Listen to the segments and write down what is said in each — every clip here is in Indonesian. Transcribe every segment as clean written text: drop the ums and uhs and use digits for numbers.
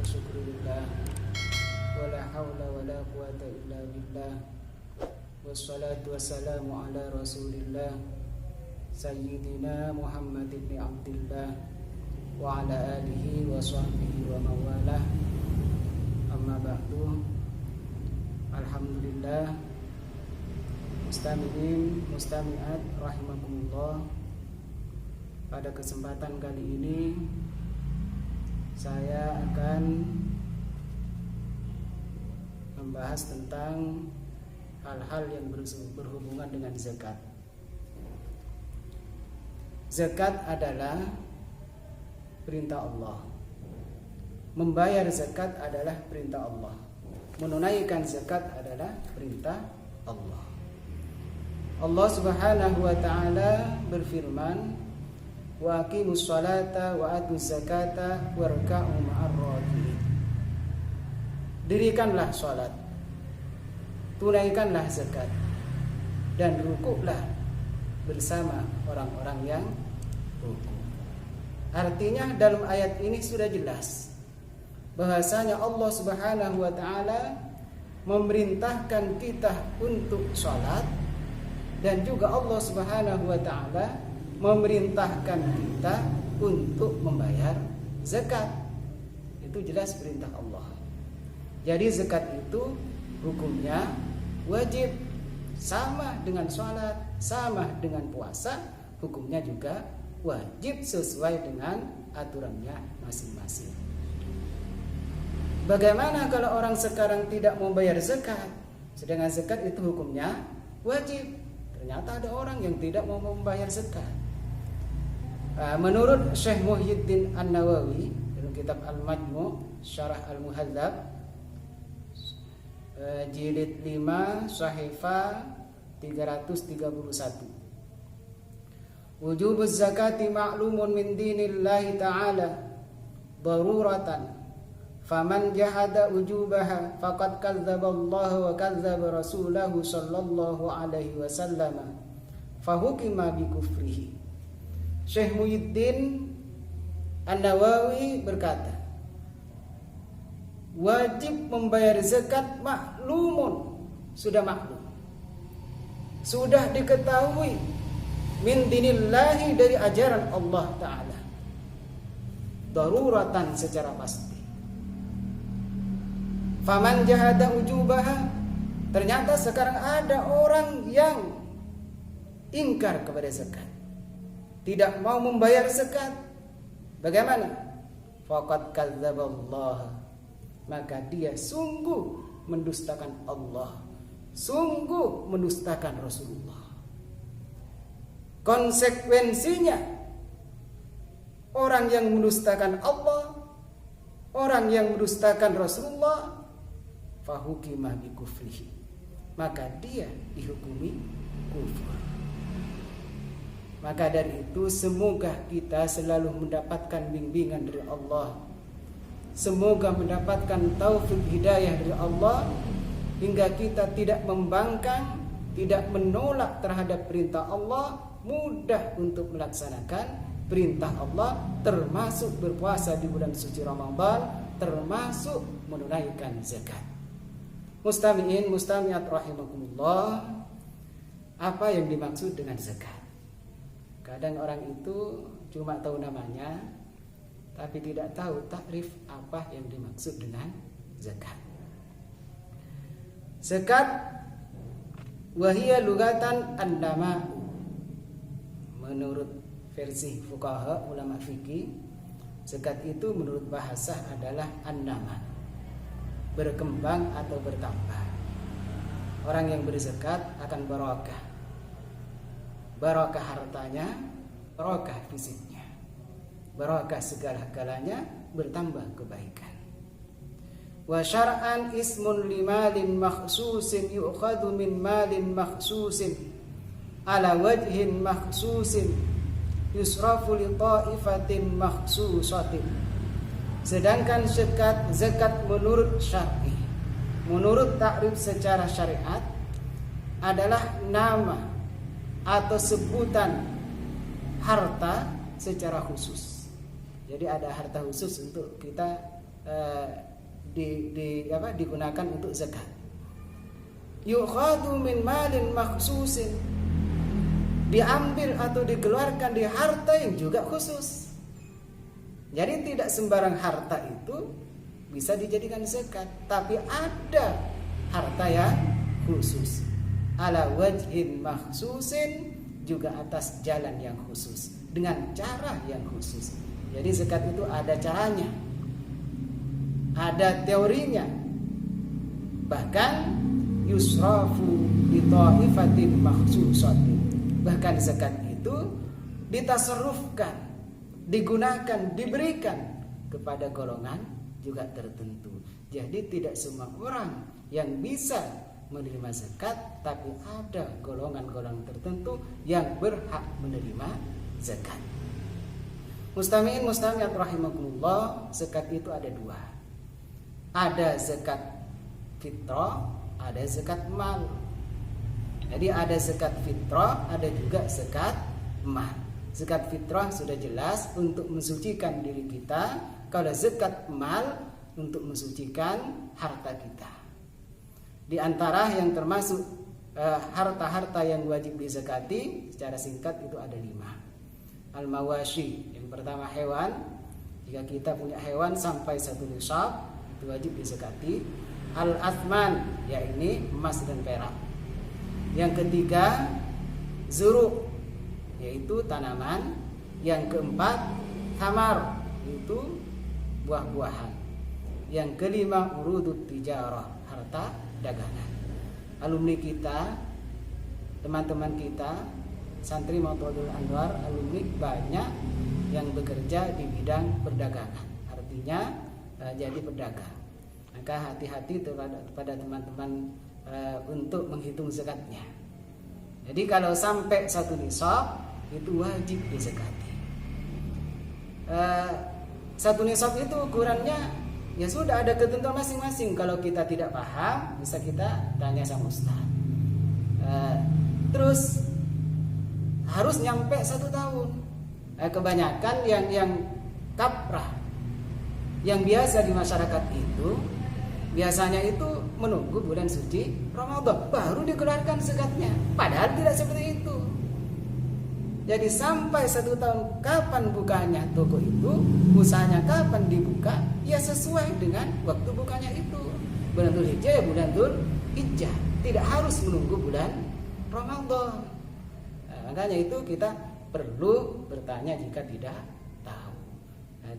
syukru lillah, wala hawla wala quwata illa billah. Wassalatu wassalamu ala rasulillah Sayyidina Muhammad ibn Abdillah wa ala alihi wa sahbihi wa mawalah. Amma ba'du. Alhamdulillah, mustami'in, mustami'at rahimakumullah. Pada kesempatan kali ini saya akan membahas tentang hal-hal yang berhubungan dengan zakat. Zakat adalah perintah Allah. Membayar zakat adalah perintah Allah. Menunaikan zakat adalah perintah Allah. Allah Subhanahu wa taala berfirman, "Wa aqimus sholata wa atuz zakata warka'u ma'ar raki'in." Dirikanlah salat, tunaikanlah zakat, dan rukuklah bersama orang-orang yang rukuk. Artinya dalam ayat ini sudah jelas bahwasanya Allah Subhanahu wa taala memerintahkan kita untuk salat, dan juga Allah Subhanahu wa taala memerintahkan kita untuk membayar zakat. Itu jelas perintah Allah. Jadi zakat itu hukumnya wajib, sama dengan salat, sama dengan puasa, hukumnya juga wajib sesuai dengan aturannya masing-masing. Bagaimana kalau orang sekarang tidak membayar zakat, sedangkan zakat itu hukumnya wajib? Ternyata ada orang yang tidak mau membayar zakat. Menurut Syekh Muhyiddin An-Nawawi dalam kitab Al-Majmu' Syarah Al-Muhadzab, jilid 5 Sahifah 331, wujubuz zakati ma'lumun min dinillahi ta'ala daruratan, faman jahada wujubaha faqad kadzdzaba Allah wa kadzdzaba rasulahu sallallahu alaihi wasallam fahukima bi kufrihi. Syekh Muhyiddin An-Nawawi berkata, wajib membayar zakat maklumun, sudah maklum, sudah diketahui, min dinillahi, dari ajaran Allah Ta'ala, daruratan, secara pasti. Faman jahada ujubaha, ternyata sekarang ada orang yang ingkar kepada zakat, tidak mau membayar zakat. Bagaimana? Faqad kadzdzaballah, maka dia sungguh mendustakan Allah, sungguh mendustakan Rasulullah. Konsekuensinya, orang yang mendustakan Allah, orang yang mendustakan Rasulullah, fahukima bi kufrihi, maka dia dihukumi kufur. Maka dari itu semoga kita selalu mendapatkan bimbingan dari Allah, semoga mendapatkan taufik hidayah dari Allah, hingga kita tidak membangkang, tidak menolak terhadap perintah Allah, mudah untuk melaksanakan perintah Allah, termasuk berpuasa di bulan suci Ramadan, termasuk menunaikan zakat. Mustami'in, mustami'at rahimakumullah, apa yang dimaksud dengan zakat? Kadang orang itu cuma tahu namanya, tapi tidak tahu takrif apa yang dimaksud dengan zakat. Zakat wahia lugatan an-nama'u. Menurut versi fuqaha ulama fikih, zakat itu menurut bahasa adalah an-nama, berkembang atau bertambah. Orang yang berzakat akan barokah, barokah hartanya, barokah fisiknya, barokah segala-galanya, bertambah kebaikan. Wa syar'an ismun limalin makhsusin yu'khadhu min malin makhsusin ala wajhin makhsusin yusrafu li ta'ifatin makhsusatin. Sedangkan zakat menurut syar'i, menurut takrif secara syariat, adalah nama atau sebutan harta secara khusus. Jadi ada harta khusus untuk kita digunakan untuk zakat. Yukhadu min malin makhsusin, diambil atau dikeluarkan di harta yang juga khusus. Jadi tidak sembarang harta itu bisa dijadikan zakat, tapi ada harta yang khusus. Ala wajhin makhsusin, juga atas jalan yang khusus, dengan cara yang khusus. Jadi zakat itu ada caranya, ada teorinya. Bahkan yusrafu li ta'ifatin makhsusatin. Bahkan zakat itu ditasarrufkan, digunakan, diberikan kepada golongan juga tertentu. Jadi tidak semua orang yang bisa menerima zakat, tapi ada golongan-golongan tertentu yang berhak menerima zakat. Mustami'in mustami'at rahimakumullah, zakat itu ada dua. Ada zakat fitrah, ada zakat mal. Jadi ada zakat fitrah, ada juga zakat mal. Zakat fitrah sudah jelas untuk mensucikan diri kita. Kalau zakat mal untuk mensucikan harta kita. Di antara yang termasuk harta-harta yang wajib dizakati secara singkat itu ada 5. Al-mawashi, yang pertama hewan. Jika kita punya hewan sampai 1 nisab, itu wajib dizakati. Al-athman, ya ini emas dan perak. Yang ketiga zuru', yaitu tanaman. Yang keempat thamar, itu buah-buahan. Yang kelima urudut tijarah, harta dagangan. Alumni kita, teman-teman kita, santri Mautudul Anwar, alumni banyak yang bekerja di bidang perdagangan. Artinya jadi pedagang. Maka hati-hati kepada teman-teman untuk menghitung zakatnya. Jadi kalau sampai 1 nisab itu wajib dizakati. 1 nisab itu ukurannya ya sudah ada ketentuan masing-masing. Kalau kita tidak paham, bisa kita tanya sama ustaz. Terus harus nyampe 1 tahun. Kebanyakan yang kaprah, yang biasa di masyarakat itu biasanya itu menunggu bulan suci Ramadan baru dikeluarkan zakatnya. Padahal tidak seperti itu. Jadi sampai 1 tahun kapan bukanya toko itu, usahanya kapan dibuka, ya sesuai dengan waktu bukanya itu. Bulan Dzulhijjah ya bulan Dzulhijjah, tidak harus menunggu bulan Ramadan. Makanya itu kita perlu bertanya jika tidak tahu.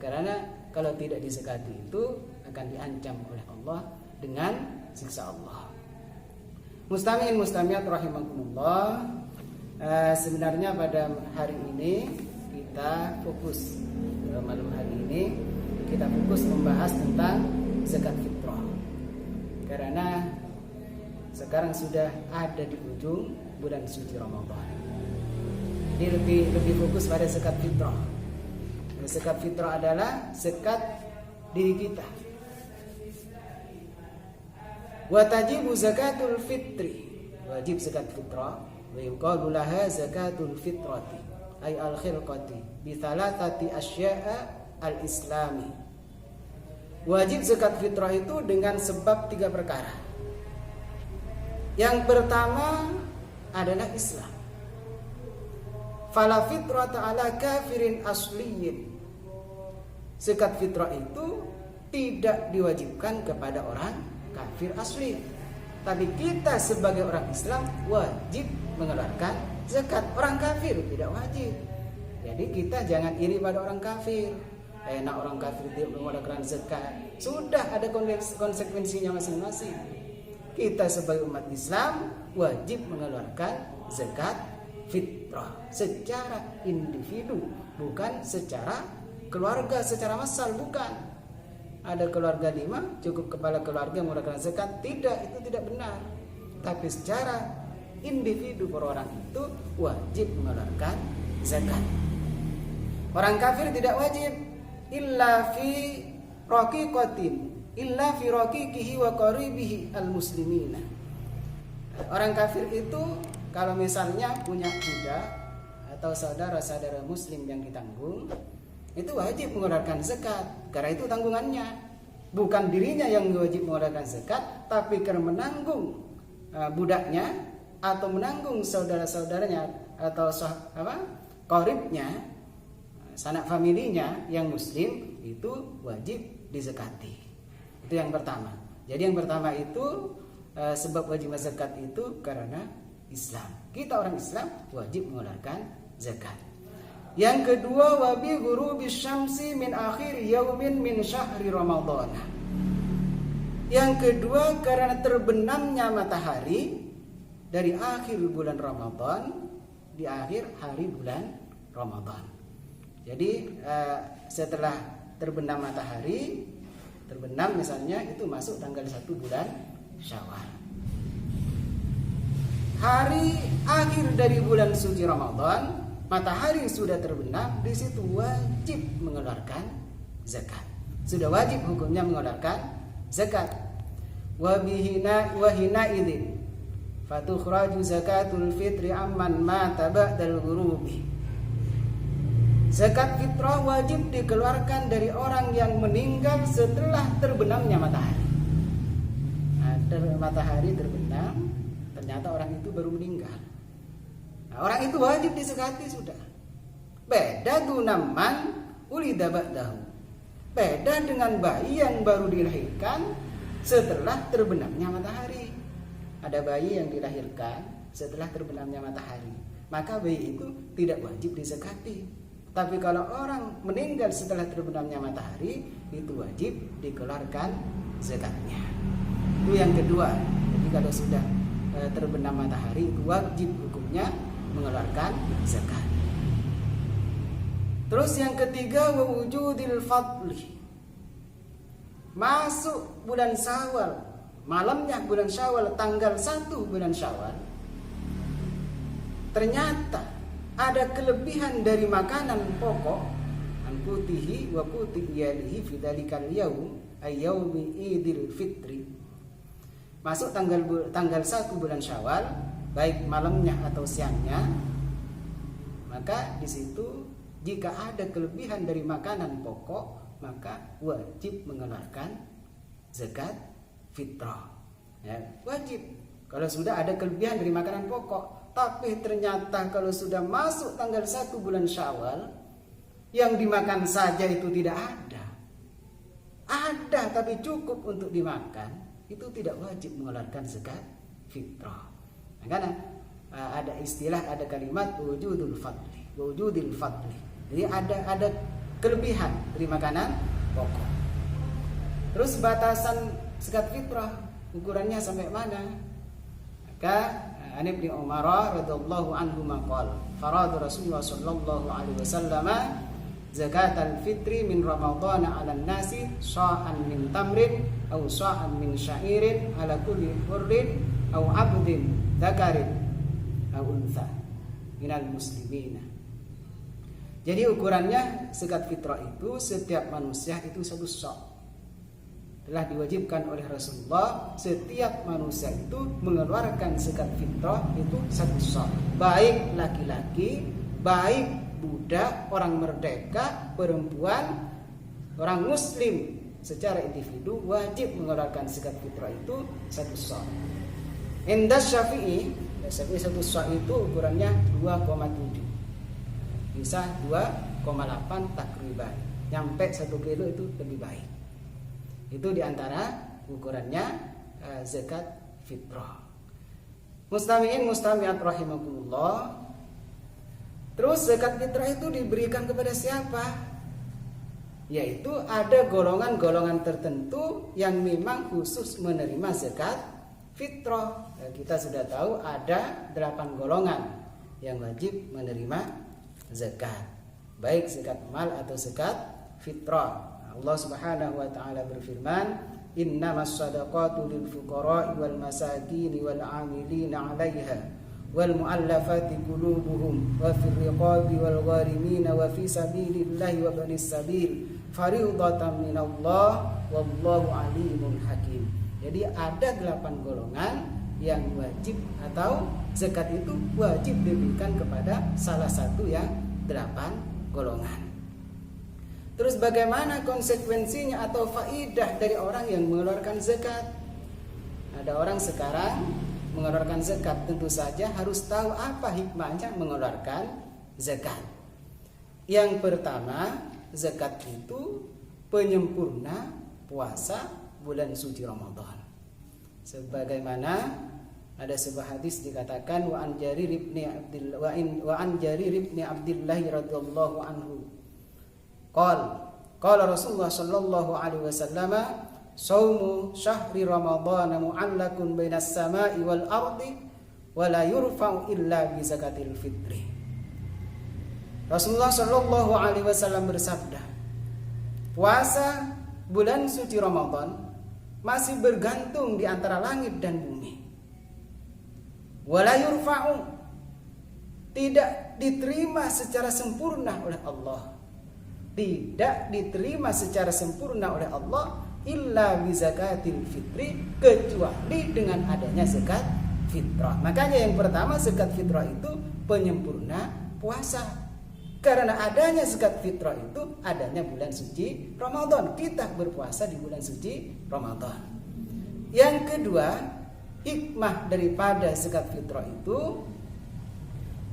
Karena kalau tidak dizakati itu akan diancam oleh Allah dengan siksa Allah. Mustami'in mustami'at rahimakumullah. Sebenarnya pada hari ini kita fokus, malam hari ini kita fokus membahas tentang zakat fitrah. Karena sekarang sudah ada di ujung bulan suci Ramadan. Jadi lebih fokus pada zakat fitrah. Zakat fitrah adalah zakat diri kita. Wa tajibu zakatul fitri, wajib zakat fitrah. Wa yuqalu laha zakatul fitrati ay al-khilqati bi thalathati asya'a al-islami. Wajib zakat fitrah itu dengan sebab 3 perkara. Yang pertama adalah Islam. Fala fitrata ala kafirin asliyin. Zakat fitrah itu tidak diwajibkan kepada orang kafir asli. Tapi kita sebagai orang Islam wajib mengeluarkan zakat. Orang kafir tidak wajib. Jadi kita jangan iri pada orang kafir. Enak orang kafir tidak mengeluarkan zakat. Sudah ada konsekuensinya masing-masing. Kita sebagai umat Islam wajib mengeluarkan zakat fitrah secara individu, bukan secara keluarga, secara massal, bukan. Ada keluarga 5, cukup kepala keluarga mengeluarkan zakat. Tidak, itu tidak benar. Tapi secara individu per orang itu wajib mengeluarkan zakat. Orang kafir tidak wajib illa fi raqiqatin, illa fi raqiqihi wa qaribihi al-muslimina. Orang kafir itu kalau misalnya punya budak atau saudara-saudara muslim yang ditanggung, itu wajib mengeluarkan zakat karena itu tanggungannya. bukan dirinya yang wajib mengeluarkan zakat, tapi karena menanggung budaknya atau menanggung saudara-saudaranya atau qaribnya, sanak familinya yang muslim, itu wajib dizakati. Itu yang pertama. Jadi yang pertama itu sebab wajib zakat itu karena Islam. Kita orang Islam wajib mengeluarkan zakat. Yang kedua, wabi ghurubi syamsi min akhir yaumin min syahri Ramadan. Yang kedua, karena terbenamnya matahari dari akhir bulan Ramadan, di akhir hari bulan Ramadan. Jadi setelah terbenam matahari, terbenam misalnya itu masuk tanggal 1 bulan Syawal. Hari akhir dari bulan suci Ramadan, matahari sudah terbenam, di situ wajib mengeluarkan zakat. Sudah wajib hukumnya mengeluarkan zakat. Wa hina idzin fatukhraju zakatul fitri amman mata ba'dal ghurubi. Zakat fitrah wajib dikeluarkan dari orang yang meninggal setelah terbenamnya matahari. Matahari terbenam, ternyata orang itu baru meninggal. Nah, orang itu wajib dizakati sudah. Beda dunaman ulida ba'dahu. Beda dengan bayi yang baru dilahirkan setelah terbenamnya matahari. Ada bayi yang dilahirkan setelah terbenamnya matahari, maka bayi itu tidak wajib dizakati. Tapi kalau orang meninggal setelah terbenamnya matahari, itu wajib dikeluarkan zakatnya. Itu yang kedua. Jadi kalau sudah terbenam matahari, itu wajib hukumnya mengeluarkan zakat. Terus yang ketiga, wujudil fadli. Masuk bulan Syawal, malamnya bulan Syawal, tanggal 1 bulan Syawal, ternyata ada kelebihan dari makanan pokok, anqutihi wa quti iyalihi fi dzalikal yaum ay yaumi idil fitri. Masuk tanggal 1 bulan Syawal, baik malamnya atau siangnya, maka di situ jika ada kelebihan dari makanan pokok, maka wajib mengeluarkan zakat fitrah. Ya, wajib. Kalau sudah ada kelebihan dari makanan pokok, tapi ternyata kalau sudah masuk tanggal 1 bulan Syawal, yang dimakan saja itu tidak ada. Ada tapi cukup untuk dimakan, itu tidak wajib mengeluarkan zakat fitrah. Nah, karena ada istilah, ada kalimat wujudul fadli, wujudil fadli. Jadi ada kelebihan dari makanan pokok. Terus batasan zakat fitrah ukurannya sampai mana? Maka An Ibnu Umar radhiyallahu anhu maqala farada Rasulullah sallallahu alaihi wasallam zakatal fitri min Ramadan 'ala nasi sha'an min tamrin aw sha'an min sya'irin ala kulli hurrin aw 'abdin dzakarin aw untha minal muslimina. Jadi ukurannya zakat fitrah itu setiap manusia itu 1 sa'. Telah diwajibkan oleh Rasulullah, setiap manusia itu mengeluarkan zakat fitrah itu 1 sa'. Baik laki-laki, baik budak, orang merdeka, perempuan, orang muslim secara individu wajib mengeluarkan zakat fitrah itu 1 sa'. Indah Syafi'i 1 sa' itu ukurannya 2,7. Bisa 2,8 takriban. Nyampe 1 kilo itu lebih baik. Itu diantara ukurannya zakat fitrah. Mustami'in mustami'at rahimakumullah. Terus zakat fitrah itu diberikan kepada siapa? Yaitu ada golongan-golongan tertentu yang memang khusus menerima zakat fitrah. Kita sudah tahu ada 8 golongan yang wajib menerima zakat, baik zakat mal atau zakat fitrah. Allah Subhanahu wa taala berfirman, "Innamas shadaqatu lil fuqara'i wal masakin wal 'amilina 'alaiha wal mu'allafati qulubuhum wa fir riqabi wal gharimin wa fi sabilillahi wa banis sabil fariidatan minallah wallahu alimun hakim." Jadi ada 8 golongan yang wajib atau zakat itu wajib diberikan kepada salah satu yang 8 golongan. Terus bagaimana konsekuensinya atau faidah dari orang yang mengeluarkan zakat? Ada orang sekarang mengeluarkan zakat, tentu saja harus tahu apa hikmahnya mengeluarkan zakat. Yang pertama, zakat itu penyempurna puasa bulan suci Ramadan. Sebagaimana ada sebuah hadis dikatakan wa an Jarir ibni Abdillah radhiyallahu anhu qala Rasulullah sallallahu alaihi wasallam saumu syahri ramadhan mu'allakun bainas sama'i wal ardi wa la yurfa'u illa bi zakatil fitri. Rasulullah sallallahu alaihi wasallam bersabda, puasa bulan suci Ramadan masih bergantung di antara langit dan bumi. Wa la yurfa'u, tidak diterima secara sempurna oleh Allah. Tidak diterima secara sempurna oleh Allah illa bi zakatil fitri, kecuali dengan adanya zakat fitrah. Makanya yang pertama, zakat fitrah itu penyempurna puasa. Karena adanya zakat fitrah itu adanya bulan suci Ramadan. Kita berpuasa di bulan suci Ramadan. Yang kedua, hikmah daripada zakat fitrah itu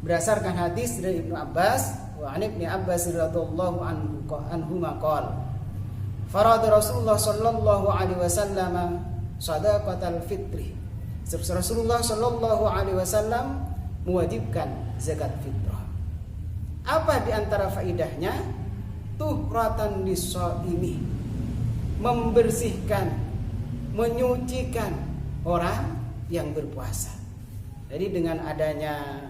berdasarkan hadis dari Ibnu Abbas, wa an Ibnu Abbas radhiyallahu anhu maqal farada Rasulullah sallallahu alaihi wasallam shadaqatal fitri. Rasulullah sallallahu alaihi wasallam mewajibkan zakat fitrah. Apa di antara faidahnya? Tuhratan lis-shaimi, membersihkan, menyucikan orang yang berpuasa. Jadi dengan adanya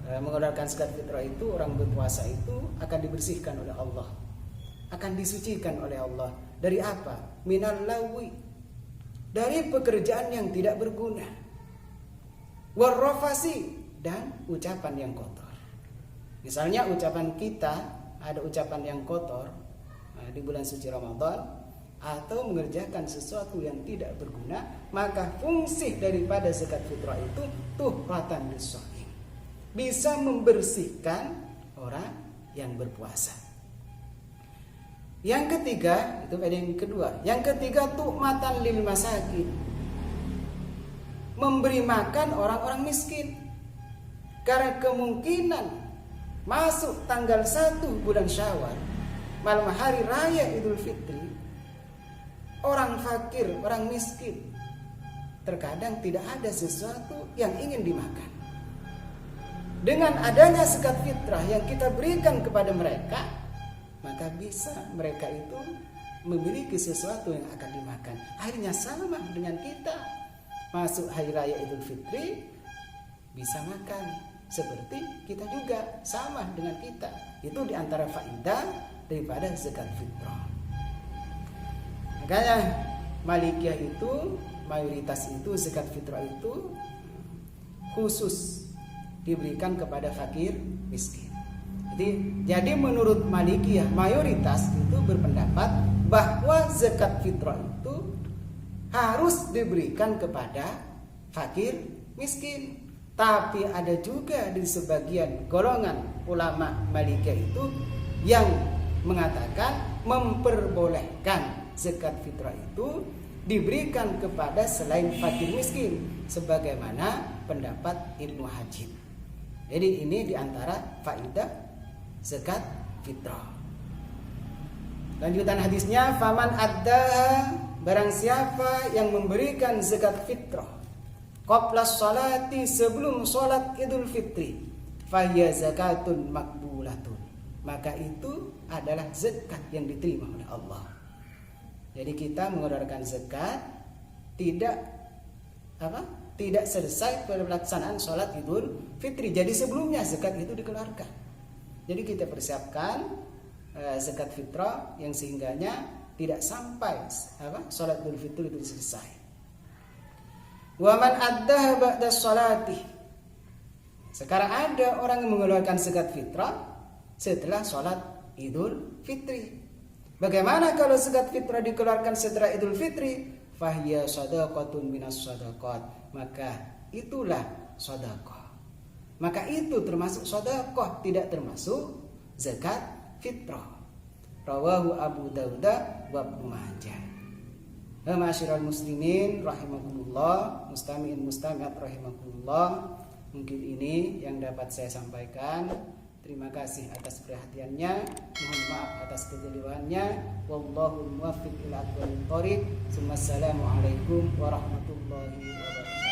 mengeluarkan zakat fitrah itu, orang berpuasa itu akan dibersihkan oleh Allah, akan disucikan oleh Allah. Dari apa? Minal lawi, dari pekerjaan yang tidak berguna, warrafasi, dan ucapan yang kotor. Misalnya ucapan kita, ada ucapan yang kotor di bulan suci Ramadan, atau mengerjakan sesuatu yang tidak berguna, maka fungsi daripada zakat fitrah itu tuhratan lis-shaim, bisa membersihkan orang yang berpuasa. Yang ketiga, itu yang kedua. Yang ketiga, tu'matan lil masakin, memberi makan orang-orang miskin. Karena kemungkinan masuk tanggal 1 bulan Syawal, malam hari raya Idul Fitri, orang fakir, orang miskin terkadang tidak ada sesuatu yang ingin dimakan. Dengan adanya zakat fitrah yang kita berikan kepada mereka, maka bisa mereka itu memiliki sesuatu yang akan dimakan. Akhirnya sama dengan kita, masuk hari raya Idul Fitri bisa makan. Seperti kita juga sama dengan kita. Itu diantara faidah daripada zakat fitrah. Makanya Malikiyah itu, mayoritas itu zakat fitrah itu khusus diberikan kepada fakir miskin. Jadi menurut Malikiyah, mayoritas itu berpendapat bahwa zakat fitrah itu harus diberikan kepada fakir miskin. Tapi ada juga di sebagian golongan ulama Malikiyah itu yang mengatakan memperbolehkan zakat fitrah itu diberikan kepada selain fakir miskin, sebagaimana pendapat Ibnu Hajib. Jadi ini diantara faidah zakat fitrah. Lanjutan hadisnya, faman addaha, barang siapa yang memberikan zakat fitrah qabla sholati, sebelum sholat Idul Fitri, fahiya zakatun makbulatun, maka itu adalah zakat yang diterima oleh Allah. Jadi kita mengeluarkan zakat tidak selesai pada pelaksanaan sholat Idul Fitri. Jadi sebelumnya zakat itu dikeluarkan. Jadi kita persiapkan zakat fitrah yang sehingganya tidak sampai sholat Idul Fitri itu selesai. Wa man addaha ba'da sholati, sekarang ada orang yang mengeluarkan zakat fitrah setelah sholat Idul Fitri. Bagaimana kalau zakat fitrah dikeluarkan setelah Idul Fitri? Fahiya shadaqatun minas shadaqat, maka itulah sedekah. Maka itu termasuk sedekah, tidak termasuk zakat fitrah. Rawahu Abu Dawud wa Ibnu Majah. Ma'asyiral muslimin rahimakumullah, mustami'in mustami'at rahimakumullah. Mungkin ini yang dapat saya sampaikan. Terima kasih atas perhatiannya. Mohon maaf atas kekeliruannya. Wallahu muwaffiq ila aqwamit thoriq. Assalamualaikum warahmatullahi wabarakatuh.